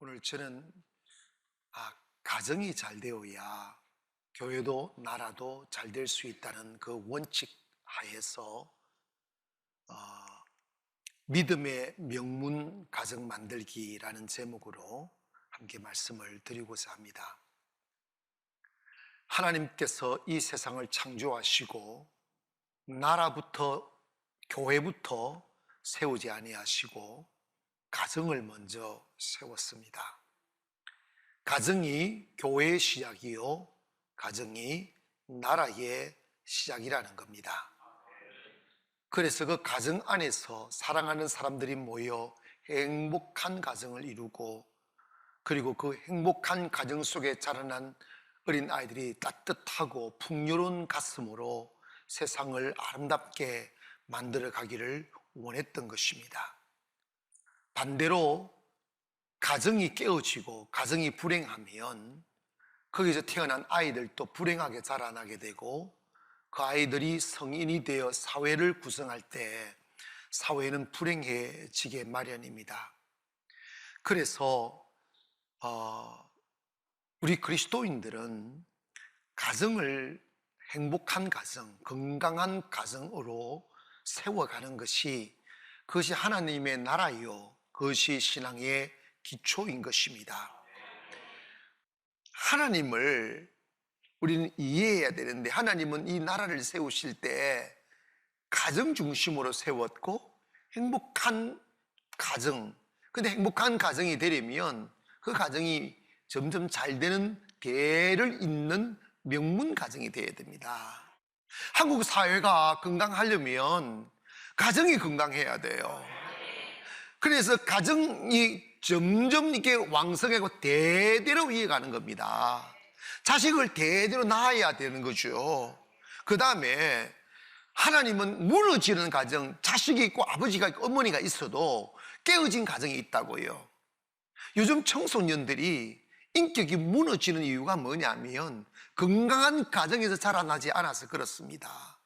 오늘 저는 가정이 잘 되어야 교회도 나라도 잘 될 수 있다는 그 원칙 하에서 믿음의 명문 가정 만들기라는 제목으로 함께 말씀을 드리고자 합니다. 하나님께서 이 세상을 창조하시고 나라부터 교회부터 세우지 아니하시고 가정을 먼저 세웠습니다. 가정이 교회의 시작이요, 가정이 나라의 시작이라는 겁니다. 그래서 그 가정 안에서 사랑하는 사람들이 모여 행복한 가정을 이루고, 그리고 그 행복한 가정 속에 자라난 어린 아이들이 따뜻하고 풍요로운 가슴으로 세상을 아름답게 만들어 가기를 원했던 것입니다. 반대로 가정이 깨어지고 가정이 불행하면 거기서 태어난 아이들도 불행하게 자라나게 되고, 그 아이들이 성인이 되어 사회를 구성할 때 사회는 불행해지게 마련입니다. 그래서 우리 그리스도인들은 가정을 행복한 가정, 건강한 가정으로 세워가는 그것이 하나님의 나라요, 그것이 신앙의 기초인 것입니다. 하나님을 우리는 이해해야 되는데, 하나님은 이 나라를 세우실 때 가정 중심으로 세웠고 행복한 가정, 근데 행복한 가정이 되려면 그 가정이 점점 잘 되는 대를 잇는 명문 가정이 되어야 됩니다. 한국 사회가 건강하려면 가정이 건강해야 돼요. 그래서 가정이 점점 이렇게 왕성하고 대대로 이어가는 겁니다. 자식을 대대로 낳아야 되는 거죠. 그 다음에 하나님은 무너지는 가정, 자식이 있고 아버지가 있고 어머니가 있어도 깨어진 가정이 있다고요. 요즘 청소년들이 인격이 무너지는 이유가 뭐냐면 건강한 가정에서 자라나지 않아서 그렇습니다.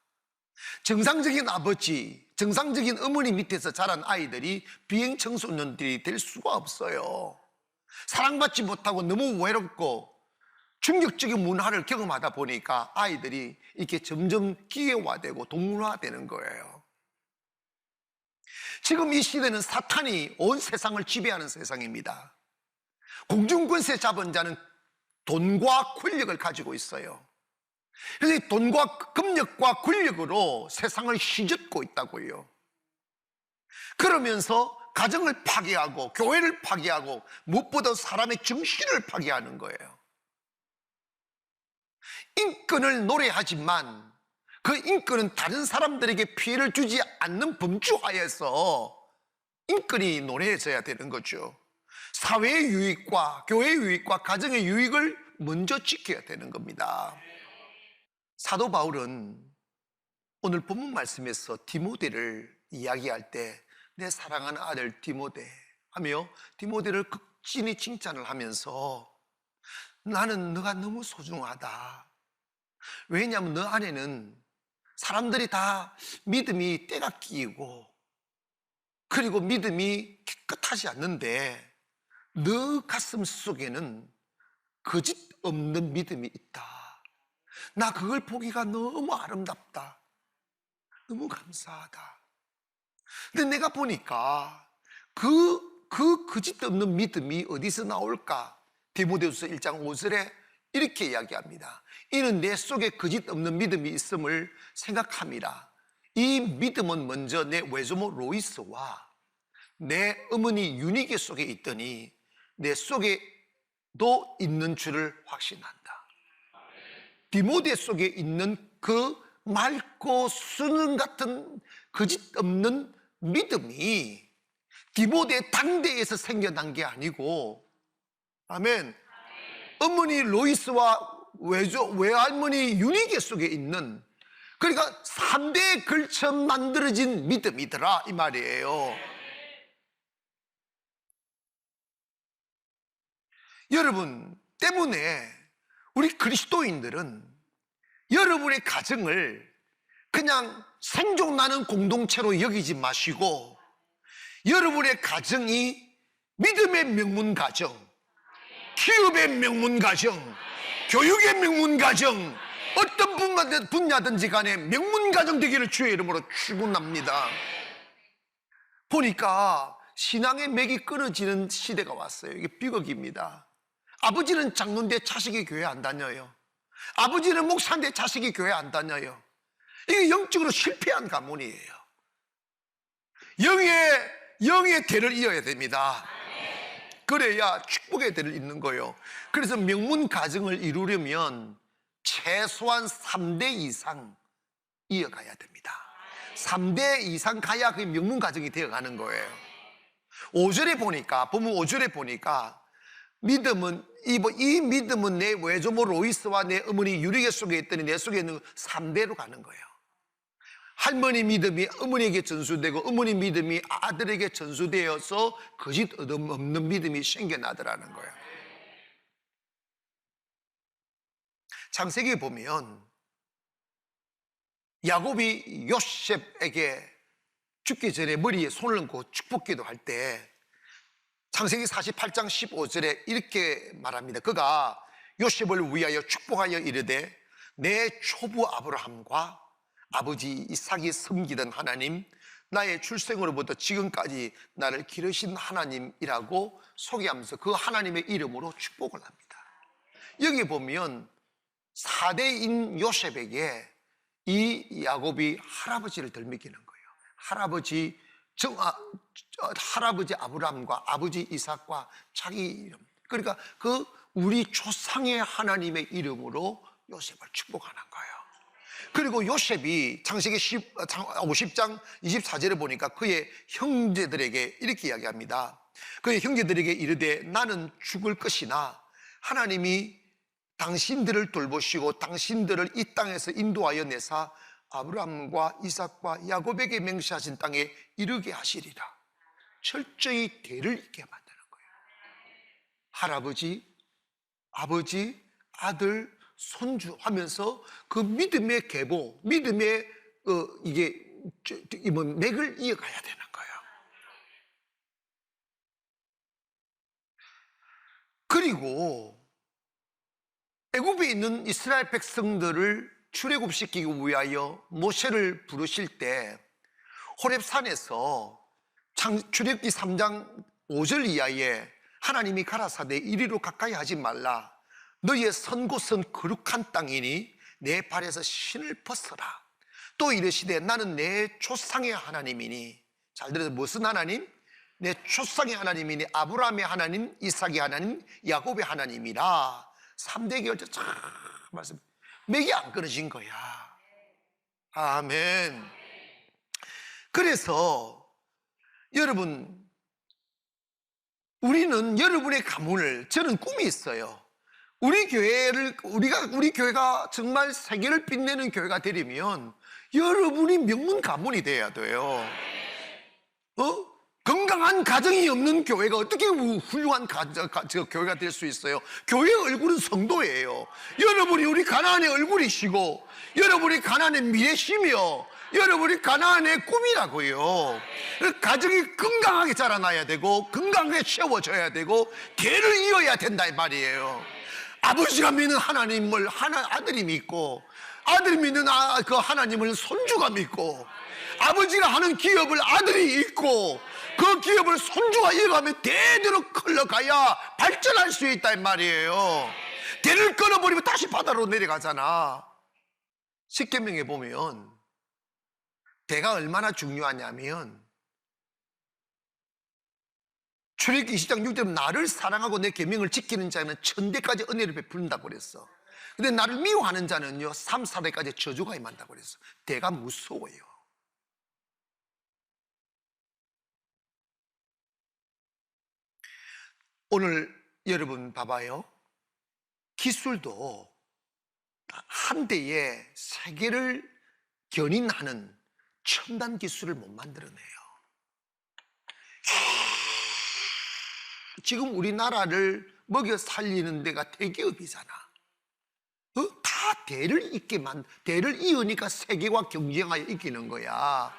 정상적인 아버지, 정상적인 어머니 밑에서 자란 아이들이 비행 청소년들이 될 수가 없어요. 사랑받지 못하고 너무 외롭고 충격적인 문화를 경험하다 보니까 아이들이 이렇게 점점 기계화되고 동물화되는 거예요. 지금 이 시대는 사탄이 온 세상을 지배하는 세상입니다. 공중권세 잡은 자는 돈과 권력을 가지고 있어요. 그래서 돈과 금력과 권력으로 세상을 휘젓고 있다고요. 그러면서 가정을 파괴하고 교회를 파괴하고 무엇보다 사람의 정신을 파괴하는 거예요. 인권을 노래하지만 그 인권은 다른 사람들에게 피해를 주지 않는 범주하에서 인권이 노래해져야 되는 거죠. 사회의 유익과 교회의 유익과 가정의 유익을 먼저 지켜야 되는 겁니다. 사도 바울은 오늘 본문 말씀에서 디모데를 이야기할 때 내 사랑하는 아들 디모데 하며 디모데를 극진히 칭찬을 하면서 나는 너가 너무 소중하다. 왜냐하면 너 안에는 사람들이 다 믿음이 때가 끼이고 그리고 믿음이 깨끗하지 않는데 너 가슴 속에는 거짓 없는 믿음이 있다. 나 그걸 보기가 너무 아름답다. 너무 감사하다. 근데 내가 보니까 그 거짓 없는 믿음이 어디서 나올까? 디모데후서 1장 5절에 이렇게 이야기합니다. 이는 내 속에 거짓 없는 믿음이 있음을 생각함이라. 이 믿음은 먼저 내 외조모 로이스와 내 어머니 유니게 속에 있더니 내 속에도 있는 줄을 확신한다. 디모데 속에 있는 그 맑고 수능 같은 거짓 없는 믿음이 디모데 당대에서 생겨난 게 아니고, 아멘, 어머니 로이스와 외할머니 유니게 속에 있는, 그러니까 3대에 걸쳐 만들어진 믿음이더라 이 말이에요. 여러분 때문에 우리 그리스도인들은 여러분의 가정을 그냥 생존하는 공동체로 여기지 마시고 여러분의 가정이 믿음의 명문 가정, 기업의 명문 가정, 교육의 명문 가정, 어떤 분야든지 간에 명문 가정 되기를 주의 이름으로 축원합니다. 보니까 신앙의 맥이 끊어지는 시대가 왔어요. 이게 비극입니다. 아버지는 장로인데 자식이 교회 안 다녀요. 아버지는 목사인데 자식이 교회 안 다녀요. 이게 영적으로 실패한 가문이에요. 영의 대를 이어야 됩니다. 그래야 축복의 대를 잇는 거예요. 그래서 명문 가정을 이루려면 최소한 3대 이상 이어가야 됩니다. 3대 이상 가야 그 명문 가정이 되어가는 거예요. 5절에 보니까, 본문 5절에 보니까 믿음은 이 믿음은 내 외조모 로이스와 내 어머니 유리게 속에 있더니 내 속에 있는 3대로 가는 거예요. 할머니 믿음이 어머니에게 전수되고 어머니 믿음이 아들에게 전수되어서 거짓 없는 믿음이 생겨나더라는 거예요. 창세기에 보면 야곱이 요셉에게 죽기 전에 머리에 손을 얹고 축복기도 할 때 창세기 48장 15절에 이렇게 말합니다. 그가 요셉을 위하여 축복하여 이르되 내 초부 아브라함과 아버지 이삭이 섬기던 하나님, 나의 출생으로부터 지금까지 나를 기르신 하나님이라고 소개하면서 그 하나님의 이름으로 축복을 합니다. 여기 보면 4대인 요셉에게 이 야곱이 할아버지를 덜먹이는 거예요. 할아버지 아브라함과 아버지 이삭과 자기 이름, 그러니까 그 우리 조상의 하나님의 이름으로 요셉을 축복하는 거예요. 그리고 요셉이 창세기 50장 24절에 보니까 그의 형제들에게 이렇게 이야기합니다. 그의 형제들에게 이르되 나는 죽을 것이나 하나님이 당신들을 돌보시고 당신들을 이 땅에서 인도하여 내사 아브라함과 이삭과 야곱에게 맹세하신 땅에 이르게 하시리라. 철저히 대를 잇게 만드는 거예요. 할아버지, 아버지, 아들, 손주 하면서 그 믿음의 계보, 믿음의 맥을 이어가야 되는 거예요. 그리고 애굽에 있는 이스라엘 백성들을 출애굽시키기 위하여 모세를 부르실 때 호렙산에서 출애굽기 3장 5절 이하에 하나님이 가라사대 이리로 가까이 하지 말라. 너희의 선 곳은 거룩한 땅이니 내 발에서 신을 벗어라. 또 이르시되 나는 내 조상의 하나님이니, 잘 들어서 무슨 하나님? 내 조상의 하나님이니 아브라함의 하나님, 이삭의 하나님, 야곱의 하나님이라. 3대 결제 참 말씀, 맥이 안 끊어진 거야. 아멘. 그래서 여러분, 우리는 여러분의 가문을, 저는 꿈이 있어요. 우리 교회가 정말 세계를 빛내는 교회가 되려면 여러분이 명문 가문이 돼야 돼요. 건강한 가정이 없는 교회가 어떻게 훌륭한 교회가 될 수 있어요? 교회의 얼굴은 성도예요. 여러분이 우리 가나안의 얼굴이시고, 여러분이 가나안의 미래시며, 여러분이 가나안의 꿈이라고요. 가정이 건강하게 자라나야 되고 건강하게 채워져야 되고 대를 이어야 된다 이 말이에요. 아버지가 믿는 하나님을 아들이 믿고, 아들이 믿는 그 하나님을 손주가 믿고, 아버지가 하는 기업을 아들이 있고 그 기업을 손주가 이어가면 대대로 흘러가야 발전할 수 있다 이 말이에요. 대를 끊어버리면 다시 바다로 내려가잖아. 십계명에 보면 대가 얼마나 중요하냐면, 출애굽기 20장 6절에 나를 사랑하고 내 계명을 지키는 자는 천대까지 은혜를 베푼다고 그랬어. 근데 나를 미워하는 자는요 3, 4대까지 저주가 임한다고 그랬어. 대가 무서워요. 오늘 여러분 봐봐요. 기술도 한 대에 세계를 견인하는 첨단 기술을 못 만들어내요. 지금 우리나라를 먹여 살리는 데가 대기업이잖아. 다 대를 이으니까 세계와 경쟁하여 이기는 거야.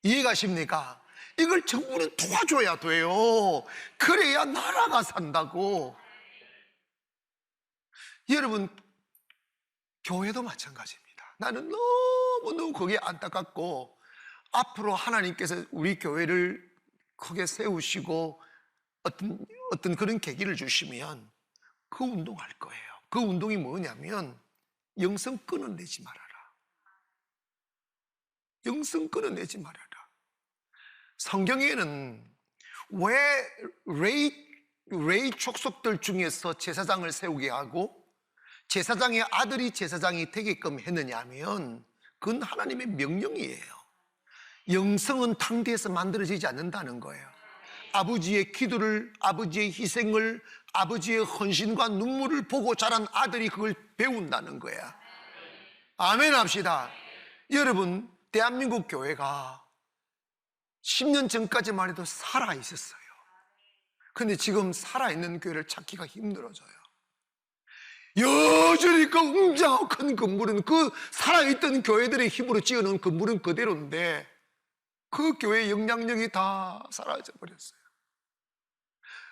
이해가십니까? 이걸 정부는 도와줘야 돼요. 그래야 나라가 산다고. 여러분, 교회도 마찬가지입니다. 나는 너무너무 거기에 안타깝고, 앞으로 하나님께서 우리 교회를 크게 세우시고 어떤 그런 계기를 주시면 그 운동할 거예요. 그 운동이 뭐냐면 영성 끊어내지 말아라. 영성 끊어내지 말아라. 성경에는 왜 레이 족속들 중에서 제사장을 세우게 하고 제사장의 아들이 제사장이 되게끔 했느냐 하면 그건 하나님의 명령이에요. 영성은 탕대에서 만들어지지 않는다는 거예요. 아버지의 기도를, 아버지의 희생을, 아버지의 헌신과 눈물을 보고 자란 아들이 그걸 배운다는 거야. 아멘 합시다. 여러분, 대한민국 교회가 10년 전까지만 해도 살아있었어요. 근데 지금 살아있는 교회를 찾기가 힘들어져요. 여전히 그 웅장하고 큰 건물은 그 살아있던 교회들의 힘으로 지어놓은 건물은 그대로인데 그 교회의 영향력이 다 사라져 버렸어요.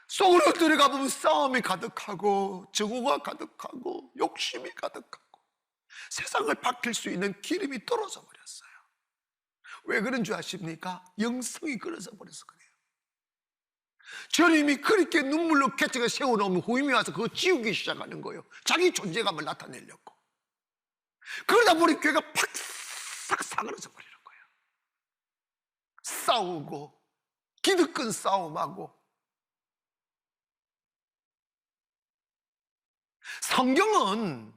속으로 들어가 보면 싸움이 가득하고 정오가 가득하고 욕심이 가득하고 세상을 바뀔 수 있는 기름이 떨어져 버렸어요. 왜 그런 줄 아십니까? 영성이 끊어져 버려서 그래요. 주님이 그렇게 눈물로 개척에 세워놓으면 후임이 와서 그거 지우기 시작하는 거예요. 자기 존재감을 나타내려고. 그러다 보니 교회가 팍싹 사그러져 버리는 거예요. 싸우고 기득권 싸움하고. 성경은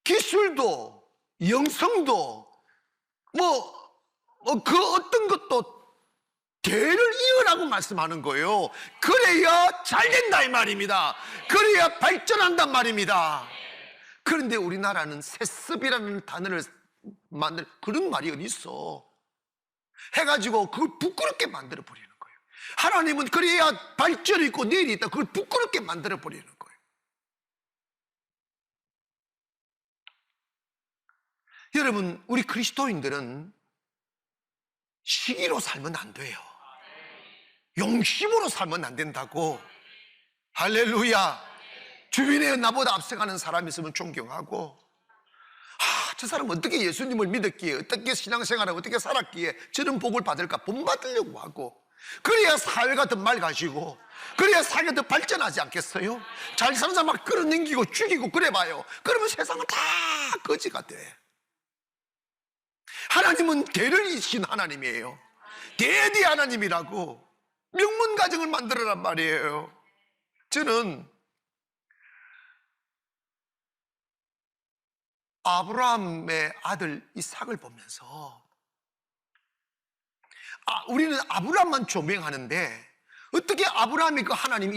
기술도 영성도 그 어떤 것도 대를 이어라고 말씀하는 거예요. 그래야 잘 된다 이 말입니다. 그래야 발전한단 말입니다. 그런데 우리나라는 세습이라는 단어를 만들 그런 말이 어디 있어? 해가지고 그걸 부끄럽게 만들어 버리는 거예요. 하나님은 그래야 발전이 있고 내일이 있다. 그걸 부끄럽게 만들어 버리는 거예요. 여러분, 우리 그리스도인들은 시기로 살면 안 돼요. 용심으로 살면 안 된다고. 할렐루야. 주변에 나보다 앞서가는 사람이 있으면 존경하고, 저 사람 어떻게 예수님을 믿었기에, 어떻게 신앙생활을 어떻게 살았기에 저런 복을 받을까 본받으려고 하고, 그래야 사회가 더 맑아지고 그래야 사회가 더 발전하지 않겠어요? 잘 사는 사람 막 끌어당기고 죽이고 그래봐요. 그러면 세상은 다 거지가 돼. 하나님은 대를 이신 하나님이에요. 대대 하나님이라고 명문 가정을 만들어란 말이에요. 저는 아브라함의 아들 이삭을 보면서 우리는 아브라함만 조명하는데 어떻게 아브라함이 그 하나님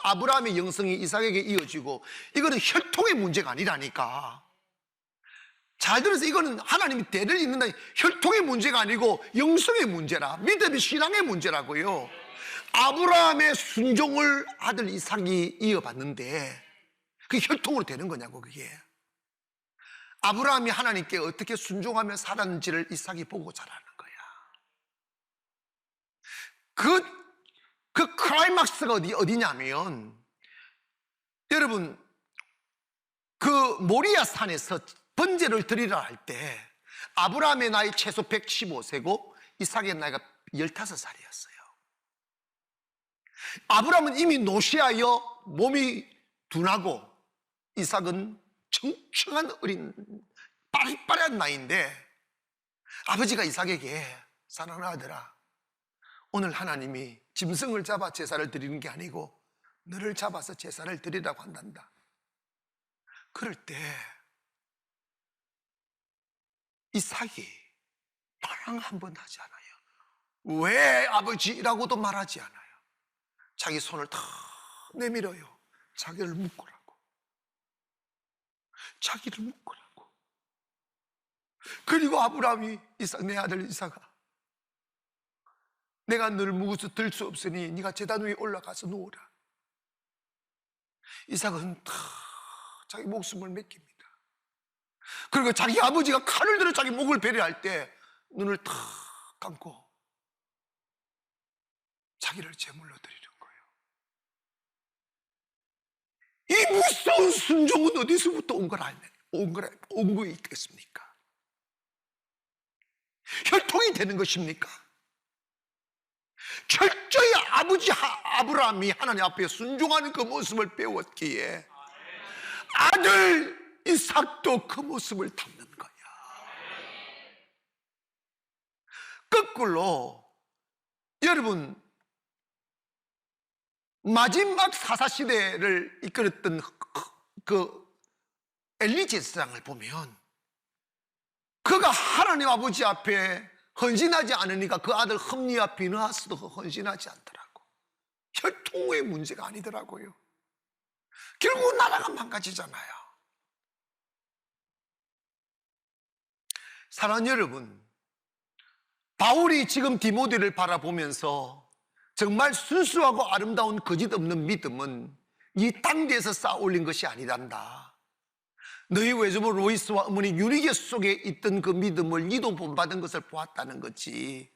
아브라함의 영성이 이삭에게 이어지고, 이거는 혈통의 문제가 아니라니까. 잘 들어서 이거는 하나님이 대를 잇는다. 혈통의 문제가 아니고 영성의 문제라. 믿음의 신앙의 문제라고요. 아브라함의 순종을 아들 이삭이 이어받는데 그게 혈통으로 되는 거냐고. 그게 아브라함이 하나님께 어떻게 순종하며 살았는지를 이삭이 보고 자라는 거야. 그 클라이막스가 어디냐면, 여러분, 그 모리아 산에서 번제를 드리라 할 때 아브라함의 나이 최소 115세고 이삭의 나이가 15살이었어요. 아브라함은 이미 노쇠하여 몸이 둔하고 이삭은 청청한 어린 빠릿빠릿한 나이인데, 아버지가 이삭에게 사랑하는 아들아, 오늘 하나님이 짐승을 잡아 제사를 드리는 게 아니고 너를 잡아서 제사를 드리라고 한단다. 그럴 때 이삭이 나랑 한번 하지 않아요. 왜 아버지라고도 말하지 않아요. 자기 손을 다 내밀어요. 자기를 묶으라고. 자기를 묶으라고. 그리고 아브라함이 이삭, 내 아들 이삭아, 내가 너를 무거워서 들 수 없으니 네가 제단 위에 올라가서 누워라. 이삭은 다 자기 목숨을 맡깁니다. 그리고 자기 아버지가 칼을 들어 자기 목을 베려할 때 눈을 탁 감고 자기를 제물로 드리는 거예요. 이 무서운 순종은 어디서부터 온 거 있겠습니까? 혈통이 되는 것입니까? 철저히 아버지 아브라함이 하나님 앞에 순종하는 그 모습을 배웠기에 아들 이삭도 그 모습을 담는 거야. 거꾸로 여러분, 마지막 사사시대를 이끌었던 그 엘리 제사장을 보면 그가 하나님 아버지 앞에 헌신하지 않으니까 그 아들 흠니와 비느하스도 헌신하지 않더라고. 혈통의 문제가 아니더라고요. 결국 나라가 망가지잖아요. 사랑하는 여러분, 바울이 지금 디모데를 바라보면서 정말 순수하고 아름다운 거짓 없는 믿음은 이 땅대에서 쌓아 올린 것이 아니란다. 너희 외조부 로이스와 어머니 유리계 속에 있던 그 믿음을 니도 본받은 것을 보았다는 거지.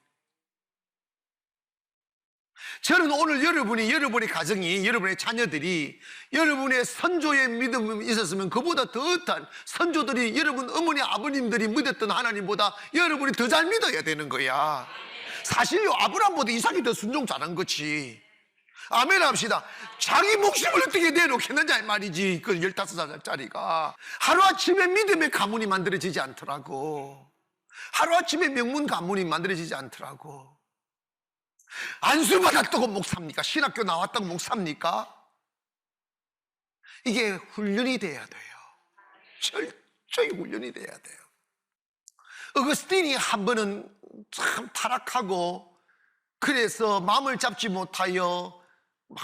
저는 오늘 여러분의 가정이, 여러분의 자녀들이 여러분의 선조의 믿음이 있었으면 그보다 더한 선조들이, 여러분 어머니 아버님들이 믿었던 하나님보다 여러분이 더 잘 믿어야 되는 거야. 사실요, 아브라함보다 이삭이 더 순종 잘한 거지. 아멘 합시다. 자기 목숨을 어떻게 내놓겠느냐 이 말이지. 그 15살짜리가 하루아침에 믿음의 가문이 만들어지지 않더라고. 하루아침에 명문 가문이 만들어지지 않더라고. 안수 받았다고 목사입니까? 신학교 나왔다고 목사입니까? 이게 훈련이 돼야 돼요. 철저히 훈련이 돼야 돼요. 어거스틴이 한 번은 참 타락하고 그래서 마음을 잡지 못하여 막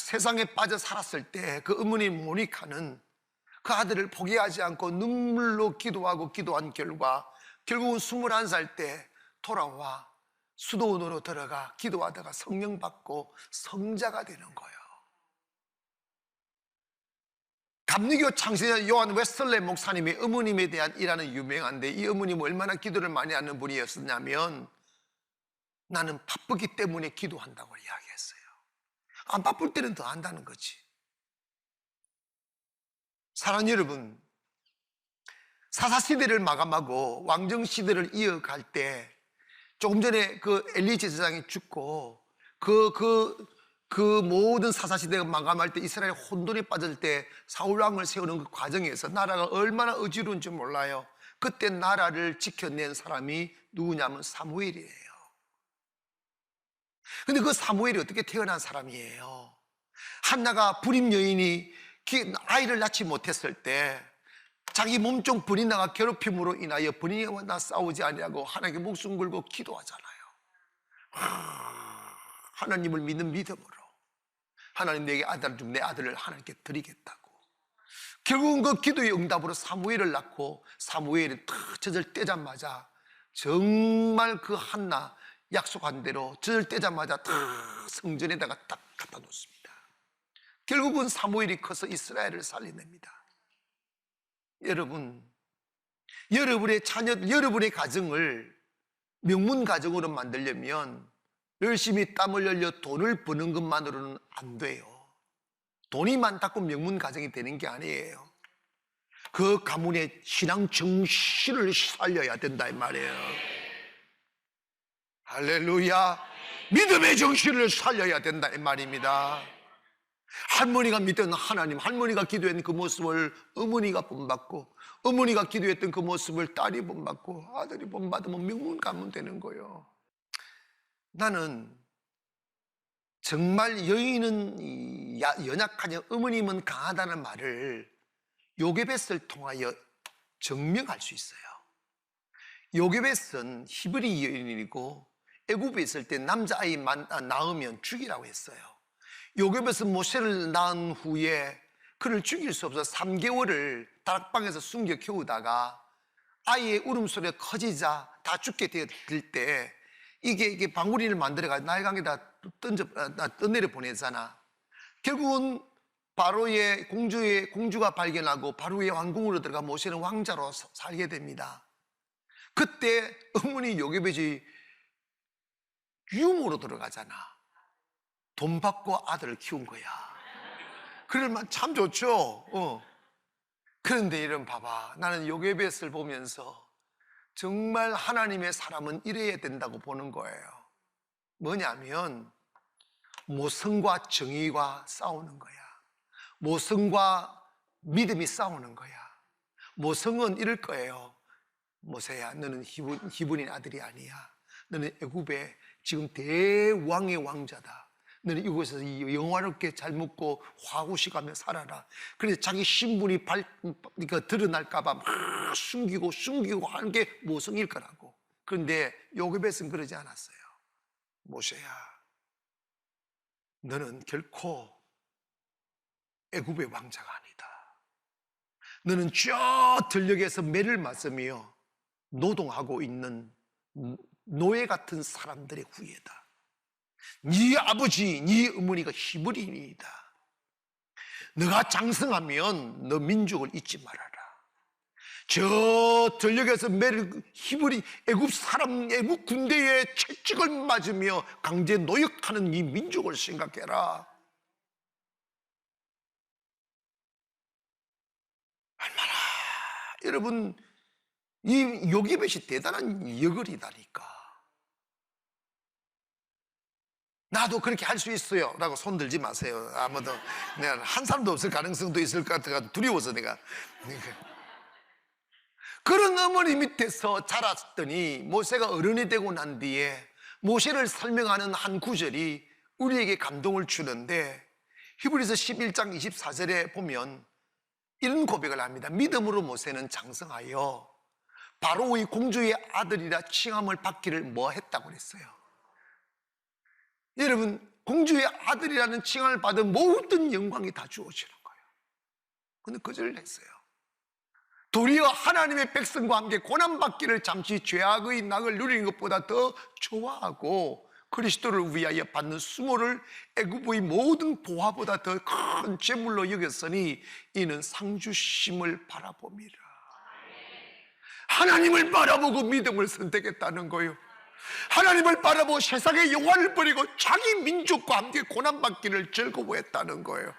세상에 빠져 살았을 때 그 어머니 모니카는 그 아들을 포기하지 않고 눈물로 기도한 결과 결국은 21살 때 돌아와 수도원으로 들어가 기도하다가 성령 받고 성자가 되는 거예요. 감리교 창시자 요한 웨슬레 목사님이 어머님에 대한 일화는 유명한데, 이 어머님은 얼마나 기도를 많이 하는 분이었었냐면 나는 바쁘기 때문에 기도한다고 이야기했어요. 안 바쁠 때는 더 한다는 거지. 사랑하는 여러분, 사사시대를 마감하고 왕정시대를 이어갈 때 조금 전에 그 엘리 제사장이 죽고 그 모든 사사시대가 마감할 때 이스라엘 혼돈에 빠질 때 사울왕을 세우는 그 과정에서 나라가 얼마나 어지러운지 몰라요. 그때 나라를 지켜낸 사람이 누구냐면 사무엘이에요. 근데 그 사무엘이 어떻게 태어난 사람이에요? 한나가 불임 여인이 아이를 낳지 못했을 때 자기 몸종 분이나가 괴롭힘으로 인하여 분이와 나 싸우지 아니하고 하나님께 목숨 걸고 기도하잖아요. 하나님을 믿는 믿음으로 하나님 내게 아들을 주면 내 아들을 하나님께 드리겠다고. 결국은 그 기도의 응답으로 사무엘을 낳고 사무엘이 탁 젖을 떼자마자 정말 그 한나 약속한 대로 젖을 떼자마자 탁 성전에다가 딱 갖다 놓습니다. 결국은 사무엘이 커서 이스라엘을 살려냅니다. 여러분, 여러분의 자녀, 여러분의 가정을 명문 가정으로 만들려면 열심히 땀을 흘려 돈을 버는 것만으로는 안 돼요. 돈이 많다고 명문 가정이 되는 게 아니에요. 그 가문의 신앙 정신을 살려야 된다 이 말이에요. 할렐루야. 믿음의 정신을 살려야 된다 이 말입니다. 할머니가 믿던 하나님, 할머니가 기도했던 그 모습을 어머니가 본받고, 어머니가 기도했던 그 모습을 딸이 본받고, 아들이 본받으면 명문 가문 되는 거예요. 나는 정말 여인은 연약하냐 어머님은 강하다는 말을 요게벳을 통하여 증명할 수 있어요. 요게벳은 히브리 여인이고 애굽에 있을 때 남자아이 낳으면 죽이라고 했어요. 요게벳은 모세를 낳은 후에 그를 죽일 수 없어서 3개월을 다락방에서 숨겨 키우다가 아이의 울음소리가 커지자 다 죽게 될 때 이게 방울이를 만들어가지고 나일강에다 떠내려 보내잖아. 결국은 바로의 공주가 발견하고 바로의 왕궁으로 들어가 모세는 왕자로 살게 됩니다. 그때 어머니 요게벳이 유모로 들어가잖아. 돈 받고 아들을 키운 거야. 그러면 참 좋죠. 그런데 이런 봐봐, 나는 요게벳을 보면서 정말 하나님의 사람은 이래야 된다고 보는 거예요. 뭐냐면 모성과 정의가 싸우는 거야. 모성과 믿음이 싸우는 거야. 모성은 이럴 거예요. 모세야, 너는 히브린 아들이 아니야. 너는 애굽의 지금 대왕의 왕자다. 너는 이곳에서 영화롭게 잘 먹고 화구시가며 살아라. 그래서 자기 신분이 드러날까봐 막 숨기고 하는 게 모성일 거라고. 그런데 요게벳은 그러지 않았어요. 모세야, 너는 결코 애굽의 왕자가 아니다. 너는 저 들녘에서 매를 맞으며 노동하고 있는 노예 같은 사람들의 후예다. 네 아버지, 네 어머니가 히브리인이다. 너가 장성하면 너 민족을 잊지 말아라. 저 들녘에서 매를 애굽 군대의 채찍을 맞으며 강제 노역하는 이 민족을 생각해라. 얼마나 여러분 이 요게벳이 대단한 여걸이다니까. 나도 그렇게 할 수 있어요 라고 손 들지 마세요. 아무도 내가 한 사람도 없을 가능성도 있을 것 같아서 두려워서 내가. 그런 어머니 밑에서 자랐더니 모세가 어른이 되고 난 뒤에 모세를 설명하는 한 구절이 우리에게 감동을 주는데, 히브리서 11장 24절에 보면 이런 고백을 합니다. 믿음으로 모세는 장성하여 바로의 공주의 아들이라 칭함을 받기를 뭐 했다고 그랬어요? 여러분, 공주의 아들이라는 칭함을 받은 모든 영광이 다 주어지는 거예요. 근데 거절을 했어요. 도리어 하나님의 백성과 함께 고난받기를 잠시 죄악의 낙을 누리는 것보다 더 좋아하고 그리스도를 위하여 받는 수모를 애굽의 모든 보화보다 더 큰 재물로 여겼으니 이는 상주심을 바라봄이라. 하나님을 바라보고 믿음을 선택했다는 거예요. 하나님을 바라보고 세상의 영화를 버리고 자기 민족과 함께 고난받기를 즐거워했다는 거예요.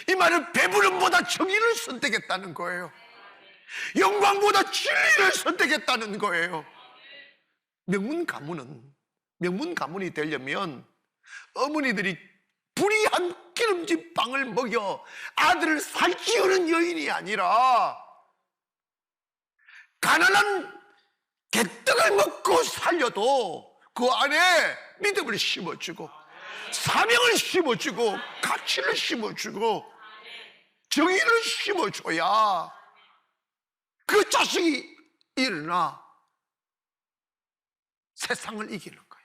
이 말은 배부름보다 정의를 선택했다는 거예요. 영광보다 진리를 선택했다는 거예요. 명문 가문이 되려면 어머니들이 불이한 기름진 빵을 먹여 아들을 살찌우는 여인이 아니라 가난한 개떡을 먹고 살려도 그 안에 믿음을 심어주고 사명을 심어주고 가치를 심어주고 정의를 심어줘야 그 자식이 일어나 세상을 이기는 거야.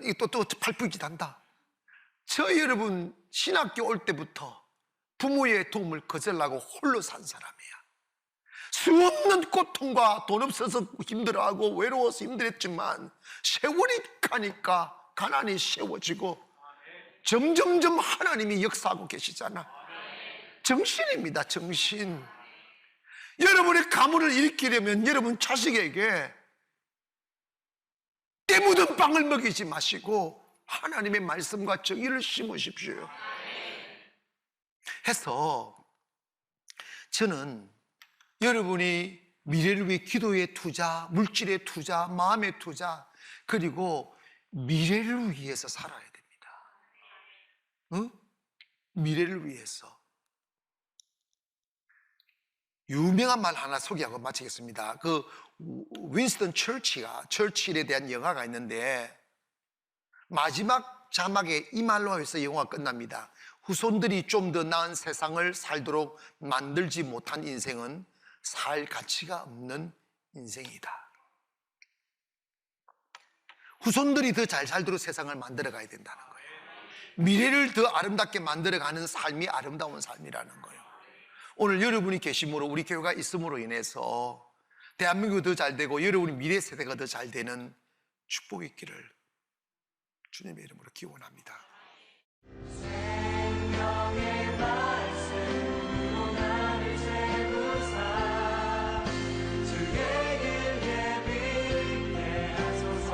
이거 또 팔풀짓한다. 저 여러분 신학교 올 때부터 부모의 도움을 거절하고 홀로 산 사람이야. 수없는 고통과 돈 없어서 힘들어하고 외로워서 힘들었지만 세월이 가니까 가난이 세워지고 점점점 하나님이 역사하고 계시잖아. 정신입니다, 정신. 여러분의 가문을 일으키려면 여러분 자식에게 때 묻은 빵을 먹이지 마시고 하나님의 말씀과 정의를 심으십시오. 해서 저는 여러분이 미래를 위해 기도의 투자, 물질의 투자, 마음의 투자, 그리고 미래를 위해서 살아야 됩니다. 미래를 위해서. 유명한 말 하나 소개하고 마치겠습니다. 그 윈스턴 처칠에 대한 영화가 있는데 마지막 자막에 이 말로 해서 영화가 끝납니다. 후손들이 좀 더 나은 세상을 살도록 만들지 못한 인생은 살 가치가 없는 인생이다. 후손들이 더 잘 살도록 세상을 만들어 가야 된다는 거예요. 미래를 더 아름답게 만들어가는 삶이 아름다운 삶이라는 거예요. 오늘 여러분이 계심으로 우리 교회가 있음으로 인해서 대한민국이 더 잘 되고 여러분의 미래 세대가 더 잘 되는 축복이 있기를 주님의 이름으로 기원합니다. 생명의 말씀으로 나를 채우사 주의 길 예비케 하소서.